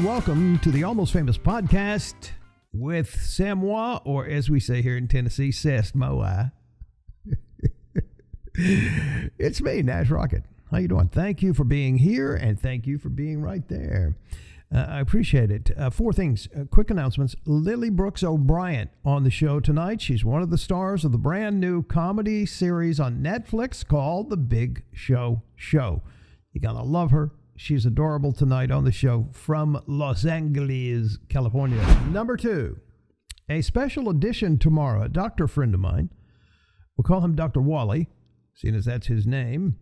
and welcome to the Almost Famous podcast with Samoa, or as we say here in Tennessee, Samoa. It's me, Nash Rockett. How you doing? Thank you for being here, and thank you for being right there. I appreciate it. Four things. Quick announcements. Lily Brooks O'Brien on the show tonight. She's one of the stars of the brand new comedy series on Netflix called The Big Show Show. You're going to love her. She's adorable tonight on the show from Los Angeles, California. Number two, a special edition tomorrow. A doctor friend of mine, we'll call him Dr. Wally, seeing as that's his name,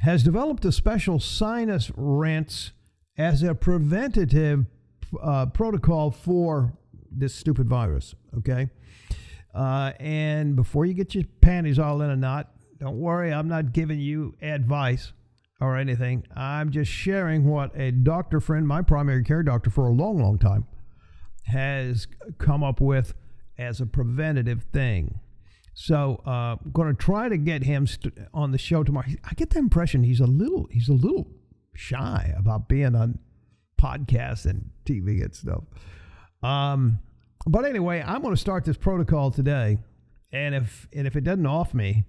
has developed a special sinus rinse as a preventative protocol for this stupid virus, okay? And before you get your panties all in a knot, don't worry, I'm not giving you advice or anything. I'm just sharing what a doctor friend, my primary care doctor for a long, long time, has come up with as a preventative thing. So I'm going to try to get him on the show tomorrow. I get the impression he's a little shy about being on podcasts and TV and stuff. But anyway, I'm going to start this protocol today, and if it doesn't off me,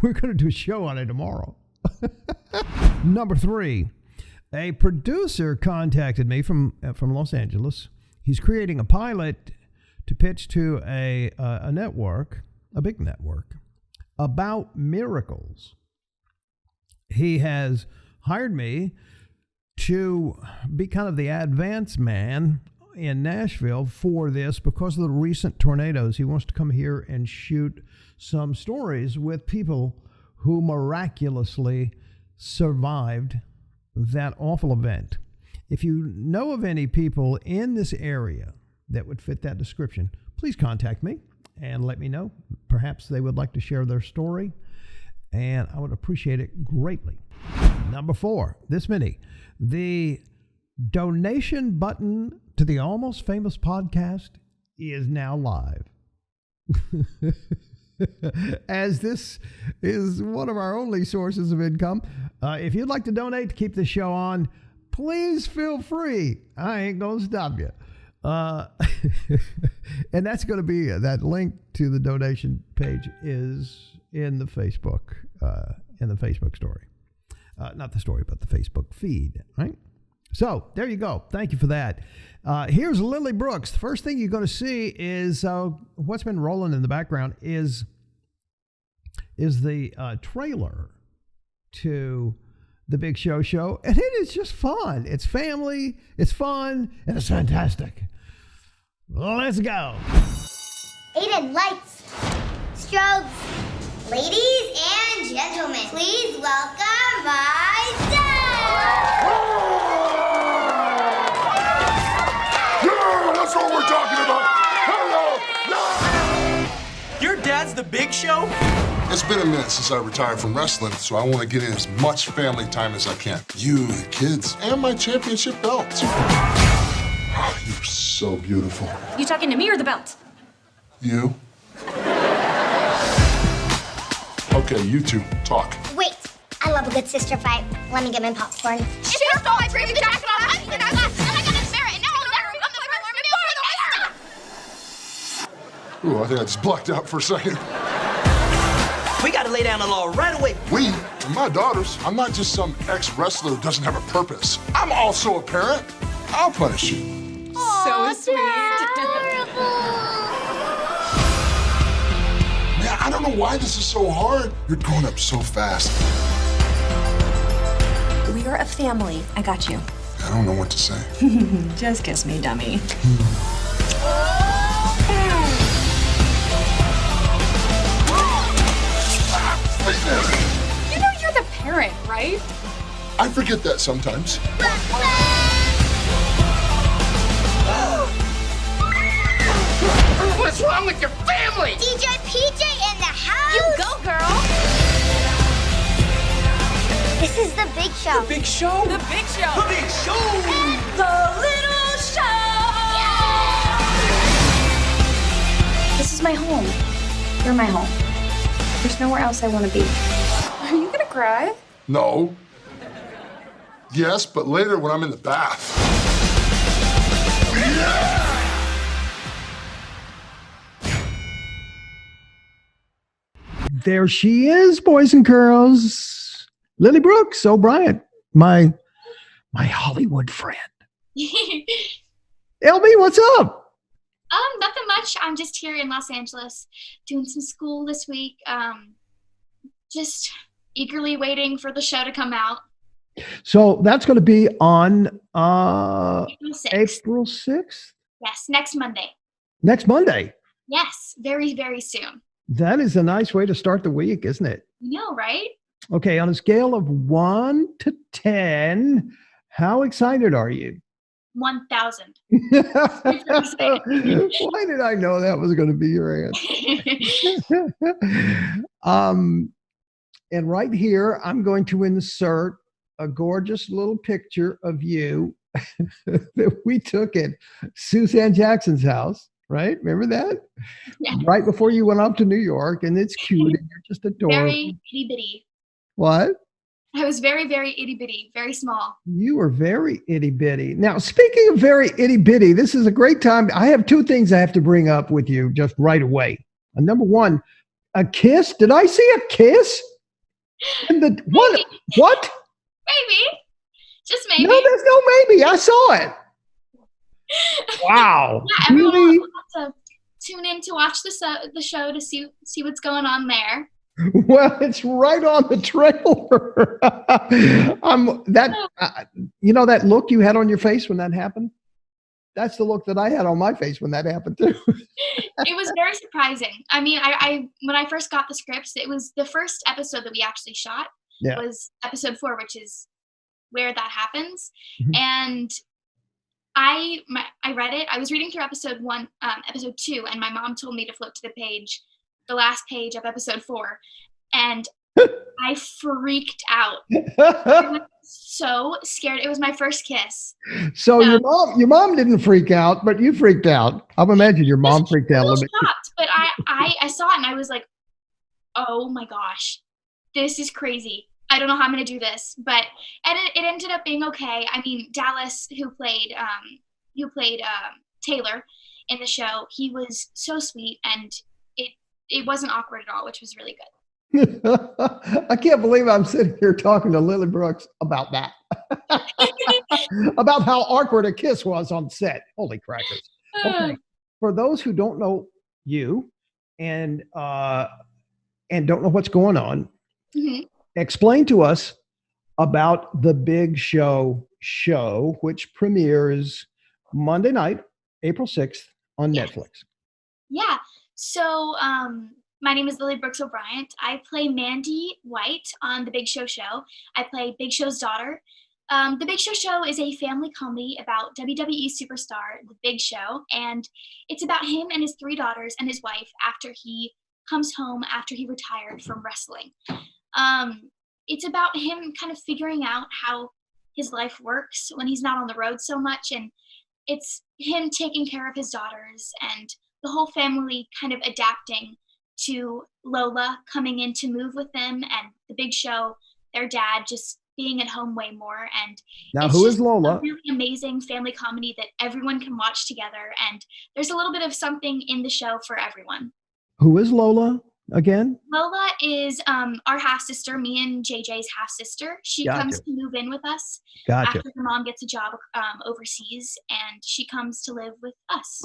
we're going to do a show on it tomorrow. Number three, a producer contacted me from Los Angeles. He's creating a pilot to pitch to a network, a big network, about miracles. He has hired me to be kind of the advance man in Nashville for this because of the recent tornadoes. He wants to come here and shoot some stories with people who miraculously survived that awful event. If you know of any people in this area that would fit that description, please contact me and let me know. Perhaps they would like to share their story, and I would appreciate it greatly. Number four, this mini. The donation button to the Almost Famous podcast is now live. As this is one of our only sources of income. If you'd like to donate to keep the show on, please feel free. I ain't going to stop you. And that's going to be that link to the donation page is in the Facebook story. Not the story, but the Facebook feed, right? So there you go. Thank you for that. Here's Lily Brooks. The first thing you're going to see is what's been rolling in the background is the trailer to The Big Show Show, and it is just fun. It's family, it's fun, and it's fantastic. Let's go. Aiden, lights, strobes, ladies and gentlemen, please welcome my dad. Yeah, that's what we're talking about. Hello. Your dad's The Big Show? It's been a minute since I retired from wrestling, so I want to get in as much family time as I can. You, the kids, and my championship belt. Oh, you're so beautiful. You talking to me or the belt? You? Okay, you two, talk. Wait, I love a good sister fight. Let me get my popcorn. She stole my dream jacket off me and I lost, and I got to wear it, and now I'll never become the Ooh, I think I just blacked out for a second. We gotta lay down the law right away. We, and my daughters, I'm not just some ex-wrestler who doesn't have a purpose. I'm also a parent. I'll punish you. So sweet. Man, I don't know why this is so hard. You're growing up so fast. We are a family. I got you. I don't know what to say. Just kiss me, dummy. You know you're the parent, right? I forget that sometimes. What's wrong with your family? DJ PJ in the house. You go, girl. This is The Big Show. Big Show? The Big Show. The Big Show! The Little Show. This is my home. You're my home. There's nowhere else I want to be. Are you gonna cry? No. Yes, but later when I'm in the bath. There she is, boys and girls. Lily Brooks O'Brien, my Hollywood friend. LB, what's up? Nothing much. I'm just here in Los Angeles doing some school this week. Just eagerly waiting for the show to come out. So that's going to be on April 6th. April 6th? Yes, next Monday. Next Monday. Yes, very, very soon. That is a nice way to start the week, isn't it? You know, right? Okay, on a scale of 1 to 10, how excited are you? 1,000. Why did I know that was going to be your answer? And right here, I'm going to insert a gorgeous little picture of you that we took at Suzanne Jackson's house, right? Remember that? Yeah. Right before you went up to New York, and it's cute, and you're just adorable. Very itty bitty. What? I was very, very itty bitty, very small. You were very itty bitty. Now, speaking of very itty bitty, this is a great time. I have two things I have to bring up with you just right away. Number one, a kiss. Did I see a kiss? What? What? Maybe. Just maybe. No, there's no maybe. I saw it. Wow. Yeah, everyone Really? will have to tune in to watch the show to see what's going on there. Well, it's right on the trailer. That look you had on your face when that happened? That's the look that I had on my face when that happened too. It was very surprising. I mean, I when I first got the scripts, it was the first episode that we actually shot. Yeah. Was episode 4, which is where that happens. Mhm. And I read it. I was reading through episode 2, and my mom told me to flip to the last page of episode 4, and I freaked out. I was so scared. It was my first kiss. So your mom didn't freak out, but you freaked out. I would imagine your mom freaked out a little bit. Shocked, but I saw it and I was like, oh my gosh, this is crazy. I don't know how I'm gonna do this, but it ended up being okay. I mean, Dallas, who played Taylor in the show, he was so sweet, and it wasn't awkward at all, which was really good. I can't believe I'm sitting here talking to Lily Brooks about that. About how awkward a kiss was on set. Holy crackers. Okay. For those who don't know you and don't know what's going on, Mhm. explain to us about the Big Show, which premieres Monday night, April 6th on Netflix. Yeah. So, my name is Lily Brooks O'Brien. I play Mandy White on The Big Show Show. I play Big Show's daughter. The Big Show Show is a family comedy about WWE superstar The Big Show, and it's about him and his 3 daughters and his wife after he comes home after he retired from wrestling. It's about him kind of figuring out how his life works when he's not on the road so much, and it's him taking care of his daughters and the whole family kind of adapting to Lola coming in to move with them, and The Big Show, their dad, just being at home way more. And Now, it's who is just Lola? a really amazing family comedy that everyone can watch together, and there's a little bit of something in the show for everyone. Who is Lola again? Lola is our half-sister, me and JJ's half-sister. She Gotcha. comes to move in with us Gotcha. after her mom gets a job overseas, and she comes to live with us.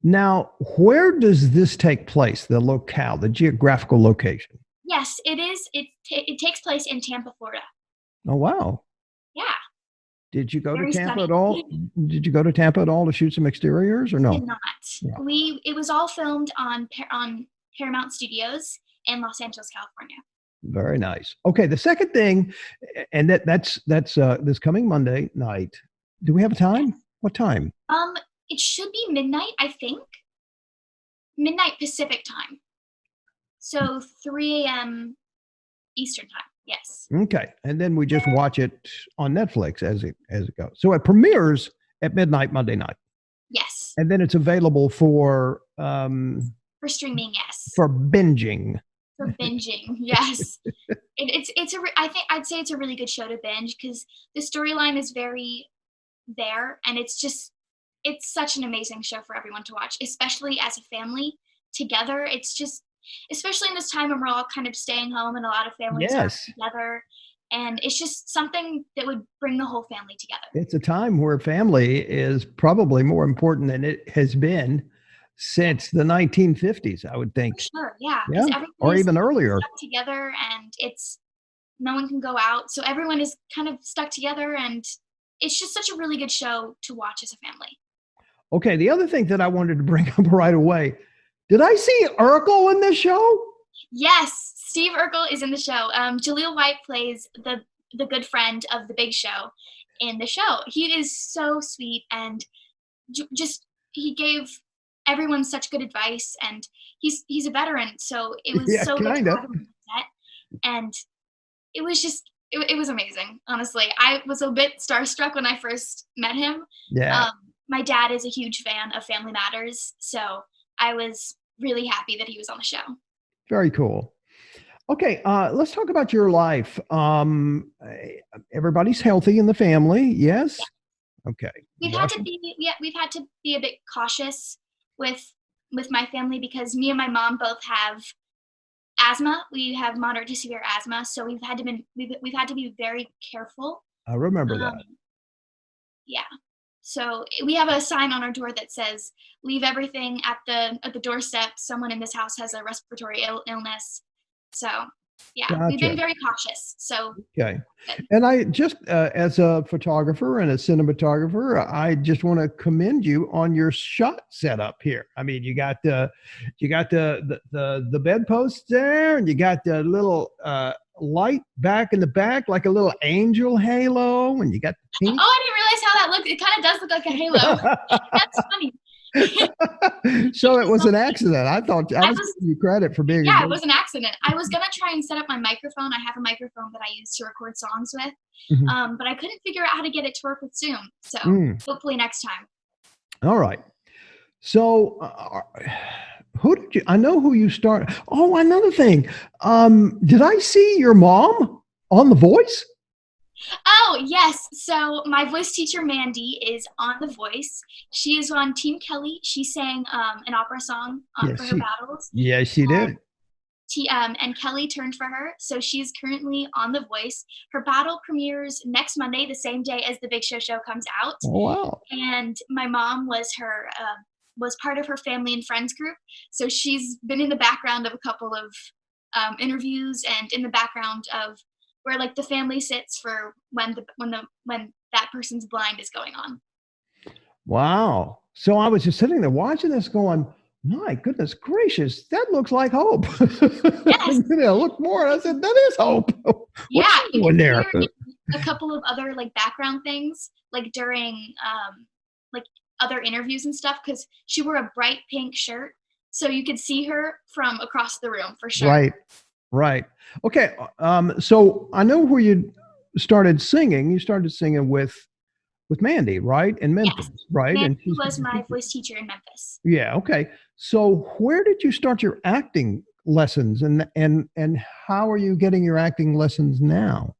Now, where does this take place? The locale, the geographical location. Yes, it is. It takes place in Tampa, Florida. Oh, wow. Yeah. Did you go Very to Tampa sunny. at all? Did you go to Tampa at all to shoot some exteriors or no? Did not. Yeah. It was all filmed on Paramount Studios in Los Angeles, California. Very nice. Okay, the second thing, and that's this coming Monday night. Do we have a time? What time? It should be midnight, I think. Midnight Pacific time. So 3 a.m. Eastern time. Yes. Okay, and then we just watch it on Netflix as it goes. So it premieres at midnight Monday night, Yes. and then it's available for For streaming, yes. binging. For binging, yes. I think I'd say it's a really good show to binge because the storyline is very there, and it's such an amazing show for everyone to watch, especially as a family together. It's just, especially in this time when we're all kind of staying home and a lot of families are Yes. together, and it's just something that would bring the whole family together. It's a time where family is probably more important than it has been since the 1950s, I would For think. sure, yeah, Yeah. because Or everybody's even earlier. stuck together, and it's no one can go out, so everyone is kind of stuck together, and it's just such a really good show to watch as a family. Okay. The other thing that I wanted to bring up right away, did I see Urkel in this show? Yes, Steve Urkel is in the show. Jaleel White plays the good friend of the Big Show in the show. He is so sweet, and just he gave everyone such good advice, and he's a veteran, so it was Yeah, so good to kind of. have him on set, and it was just it was amazing. Honestly, I was a bit starstruck when I first met him. Yeah. My dad is a huge fan of Family Matters, so I was really happy that he was on the show. Very cool. Okay, let's talk about your life. Everybody's healthy in the family, yes? Okay. Washington. We've had to be a bit cautious with my family because me and my mom both have asthma. We have moderate to severe asthma, so we've had to be very careful. I remember Um, that. yeah. So we have a sign on our door that says, "Leave everything at the doorstep. Someone in this house has a respiratory illness." So, yeah, we've been Gotcha. very cautious. So Okay. good. And I just, as a photographer and a cinematographer, I just want to commend you on your shot setup here. I mean, you got the bedposts there, and you got the little light back in the back, like a little angel halo, and you got the Oh, pink. I didn't realize how that looked. It kind of does look like a halo. That's funny. So it was an accident. I thought I I was was giving you credit for being a Yeah, it good. was an accident. I was gonna try and set up my microphone. I have a microphone that I use to record songs with, Mhm. but I couldn't figure out how to get it to work with Zoom. So Mm, hopefully next time. all right. So, who did you? I know who you start. Oh, another thing. Did I see your mom on The Voice? Oh yes. So my voice teacher Mandy is on The Voice. She is on Team Kelly. She sang an opera song Yes, for her she. battles. Yes, she did. And Kelly turned for her, so she's currently on The Voice. Her battle premieres next Monday, the same day as the Big Show comes out. Oh, wow. And my mom was part of her family and friends group, so she's been in the background of a couple of interviews and in the background of where like the family sits for when that person's blind is going on. Wow. So I was just sitting there watching this, going, "My goodness gracious, that looks like Hope." Yes, And then I looked more, and I said, "That is Hope." yeah, What's she you doing can there? hear a couple of other like background things like during like other interviews and stuff because she wore a bright pink shirt, so you could see her from across the room for sure. Right. Right. Okay. So I know where you started singing. You started singing with Mandy, right? In Memphis, Yes, right? Mandy And she's was my voice teacher in Memphis. yeah, okay. So where did you start your acting lessons, and how are you getting your acting lessons now?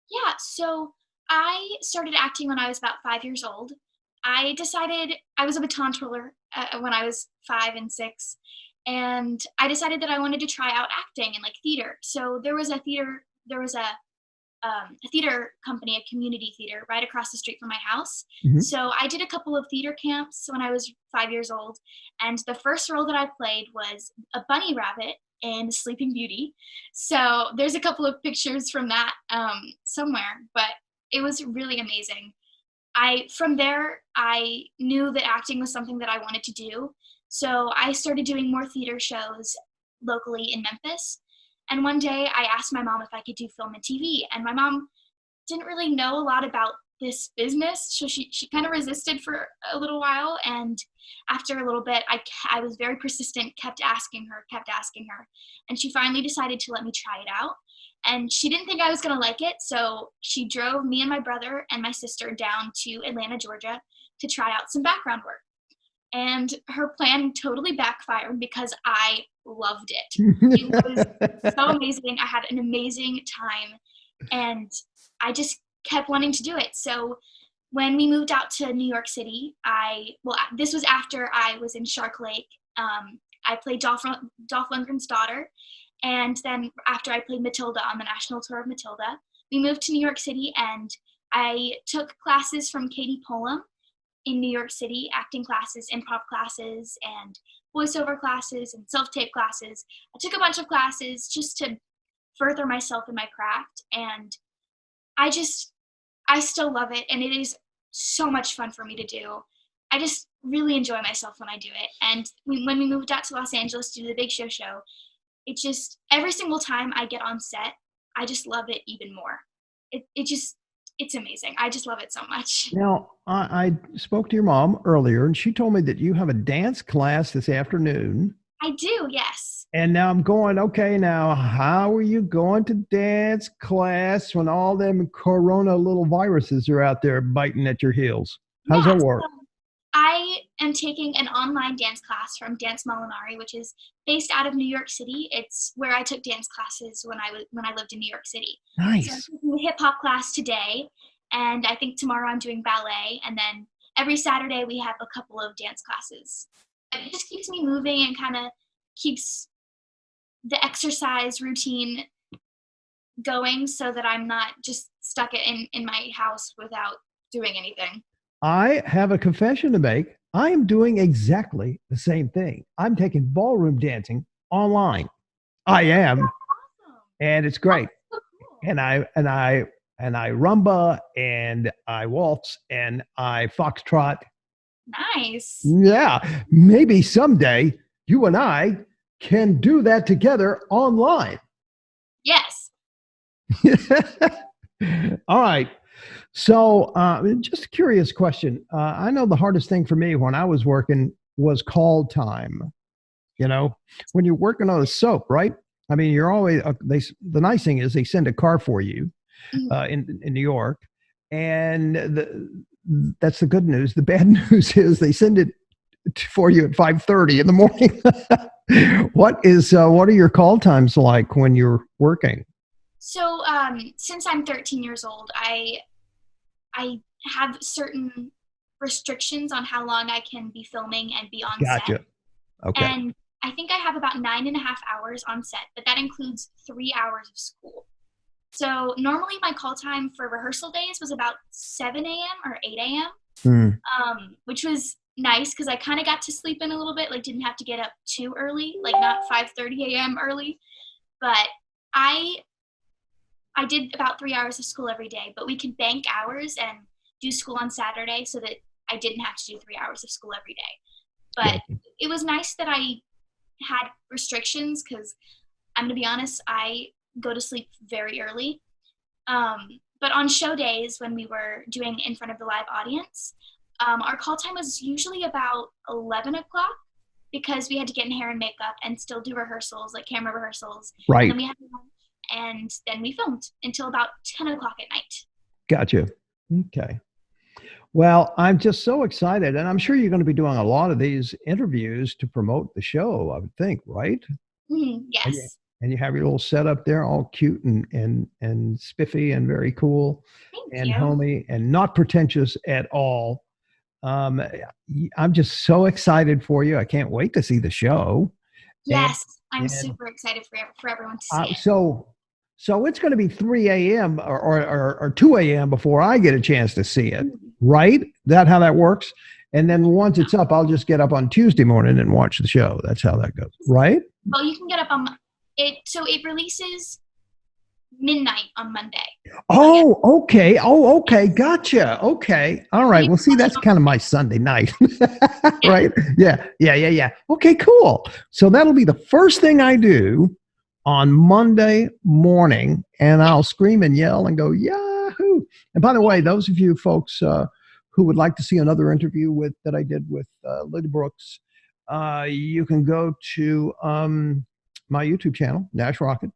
Yeah, so I started acting when I was about 5 years old. I decided I was a baton twirler when I was 5 and 6, and I decided that I wanted to try out acting and like theater. So there was a theater company, a community theater, right across the street from my house. Mhm. So I did a couple of theater camps when I was 5 years old, and the first role that I played was a bunny rabbit in Sleeping Beauty. So there's a couple of pictures from that somewhere, but it was really amazing. I From there I knew that acting was something that I wanted to do. So I started doing more theater shows locally in Memphis. And one day I asked my mom if I could do film and TV, and my mom didn't really know a lot about this business, so she kind of resisted for a little while. And after a little bit, I was very persistent, kept asking her, and she finally decided to let me try it out. And she didn't think I was gonna like it, so she drove me and my brother and my sister down to Atlanta, Georgia, to try out some background work. And her plan totally backfired because I loved it. It was so amazing. I had an amazing time, and I just kept wanting to do it. So when we moved out to New York City, this was after I was in Shark Lake. I played Dolph Lundgren's daughter, and then after I played Matilda on the national tour of Matilda, we moved to New York City, and I took classes from Katie Pullum in New York City, acting classes, improv classes, and voiceover classes, and self-tape classes. I took a bunch of classes just to further myself in my craft, and I still love it, and it is so much fun for me to do. I just really enjoy myself when I do it. And when we moved out to Los Angeles to do the Big Show, it just, every single time I get on set, I just love it even more. It's amazing. I just love it so much. Now, I spoke to your mom earlier, and she told me that you have a dance class this afternoon. I do, yes. And now I'm going, okay, now how are you going to dance class when all them corona little viruses are out there biting at your heels? How's that work? I am taking an online dance class from Dance Molinari, which is based out of New York City. It's where I took dance classes when I lived in New York City. Nice. So I'm taking a hip hop class today, and I think tomorrow I'm doing ballet, and then every Saturday we have a couple of dance classes. It just keeps me moving and kind of keeps the exercise routine going so that I'm not just stuck in my house without doing anything. I have a confession to make. I am doing exactly the same thing. I'm taking ballroom dancing online. I am, Awesome. and it's great. So cool. And I rumba, and I waltz, and I foxtrot. Nice. Yeah, maybe someday you and I can do that together online. Yes. All right. So, just a curious question. I know the hardest thing for me when I was working was call time. You know, when you're working on a soap, right? I mean, you're always the nice thing is they send a car for you in New York, and that's the good news. The bad news is they send it for you at 5:30 in the morning. What are your call times like when you're working? So, since I'm 13 years old, I have certain restrictions on how long I can be filming and be on Gotcha. set. Okay. And I think I have about 9.5 hours on set, but that includes 3 hours of school. So normally my call time for rehearsal days was about 7 a.m. or 8 a.m., which was nice because I kind of got to sleep in a little bit, like didn't have to get up too early, like not 5:30 a.m. early. But I did about 3 hours of school every day, but we could bank hours and do school on Saturday so that I didn't have to do 3 hours of school every day. But it was nice that I had restrictions because I'm going to be honest, I go to sleep very early. But on show days when we were doing in front of the live audience, our call time was usually about 11 o'clock because we had to get in hair and makeup and still do rehearsals, like camera rehearsals. Right. And then we had lunch, and then we filmed until about 10 o'clock at night. Gotcha. Okay. Well, I'm just so excited, and I'm sure you're going to be doing a lot of these interviews to promote the show, I would think, right? Yes. And you have your little setup there, all cute and spiffy and very cool. Thank you. Homey and not pretentious at all. I'm just so excited for you. I can't wait to see the show. Yes, I'm super excited for everyone to see it. So it's going to be 3 a.m. or 2 a.m. before I get a chance to see it, right? That how that works? And then once it's up, I'll just get up on Tuesday morning and watch the show. That's how that goes, right? Well, you can get up on it. So it releases midnight on Monday. Oh, okay. Oh, okay. Gotcha. Okay. All right. Well, see, that's kind of my Sunday night, right? Yeah. Okay, cool. So that'll be the first thing I do on Monday morning, and I'll scream and yell and go, Yahoo! And by the way, those of you folks who would like to see another interview that I did with Lily Brooks, you can go to my YouTube channel, Nash Rockett,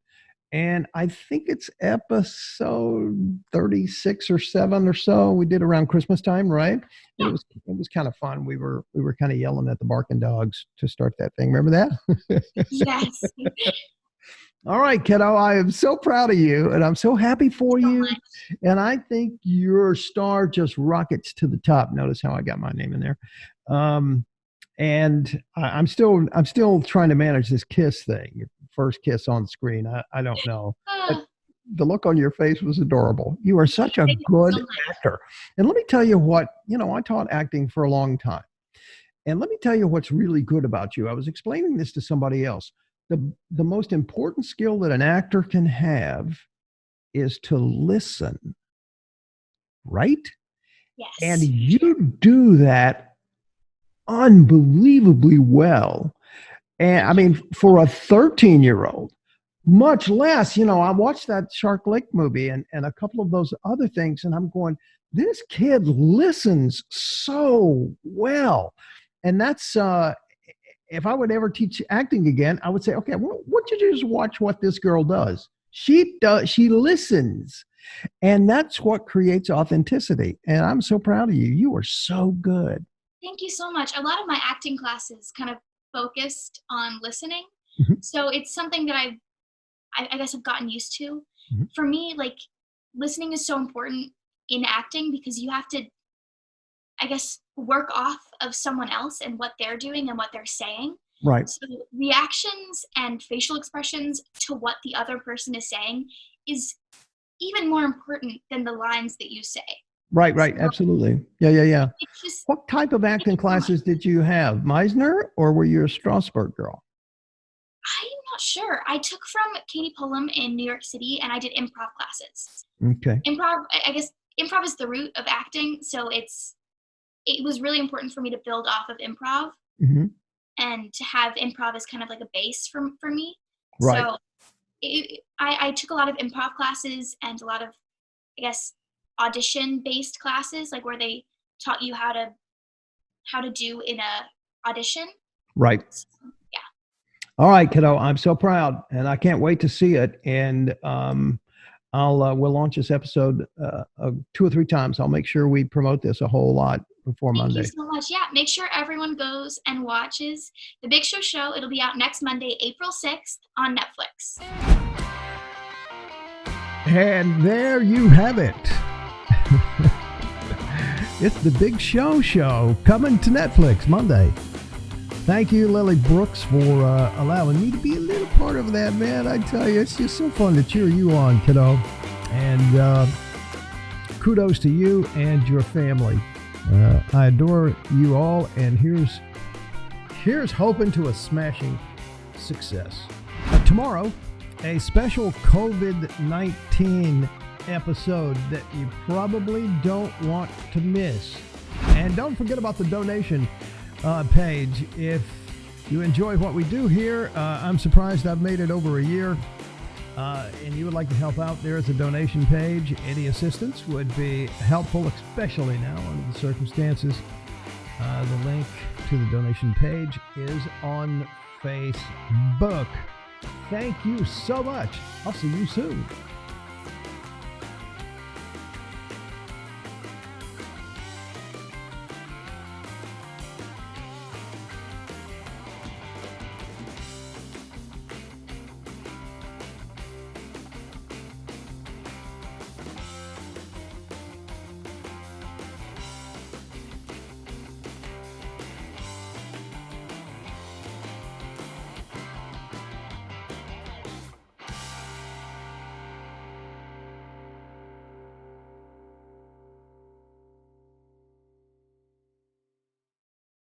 And I think it's episode 36 or 7 or so. We did around Christmas time, right? And it was kind of fun. We were kind of yelling at the barking dogs to start that thing. Remember that? Yes. All right, kiddo. I am so proud of you, and I'm so happy for So you. much. And I think your star just rockets to the top. Notice how I got my name in there. And I'm still trying to manage this kiss thing. Your first kiss on screen. I don't know. But the look on your face was adorable. You are such a Thank you good so much. actor. And let me tell you what, I taught acting for a long time. And let me tell you what's really good about you. I was explaining this to somebody else. The most important skill that an actor can have is to listen, right? Yes. And you do that unbelievably well. And I mean, for a 13-year-old, much less, I watched that Shark Lake movie and a couple of those other things, and I'm going, this kid listens so well. And that's, if I would ever teach acting again, I would say, okay, well, why don't you just watch what this girl does? She listens. And that's what creates authenticity. And I'm so proud of you. You are so good. Thank you so much. A lot of my acting classes kind of focused on listening. Mhm. So it's something that I guess I've gotten used to. Mhm. For me, like, listening is so important in acting because you have to, I guess, work off of someone else and what they're doing and what they're saying. Right. So reactions and facial expressions to what the other person is saying is even more important than the lines that you say. Right. So Absolutely. Yeah. it's just, What type of acting so much. classes did you have? Meisner, or were you a Strasberg girl? I'm not sure. I took from Katie Pullum in New York City, and I did improv classes. Okay. Improv, I guess, improv is the root of acting, so it was really important for me to build off of improv Hmm. and to have improv as kind of like a base for me. Right. So I took a lot of improv classes and a lot of, I guess, audition-based classes, like where they taught you how to do in a audition. Right. So, yeah. All right, kiddo. I'm so proud, and I can't wait to see it. And we'll launch this episode 2 or 3 times. I'll make sure we promote this a whole lot before Thank Monday. you so much. Yeah, make sure everyone goes and watches The Big Show Show. It'll be out next Monday, April 6th on Netflix. And there you have it. It's The Big Show coming to Netflix Monday. Thank you, Lily Brooks, for allowing me to be a little part of that, man. I tell you, it's just so fun to cheer you on, kiddo. And kudos to you and your family. I adore you all, and here's hoping to a smashing success. Tomorrow, a special COVID-19 episode that you probably don't want to miss. And don't forget about the donation page. If you enjoy what we do here, I'm surprised I've made it over a year, and you would like to help out, there is a donation page. Any assistance would be helpful, especially now under the circumstances. The link to the donation page is on Facebook. Thank you so much. I'll see you soon.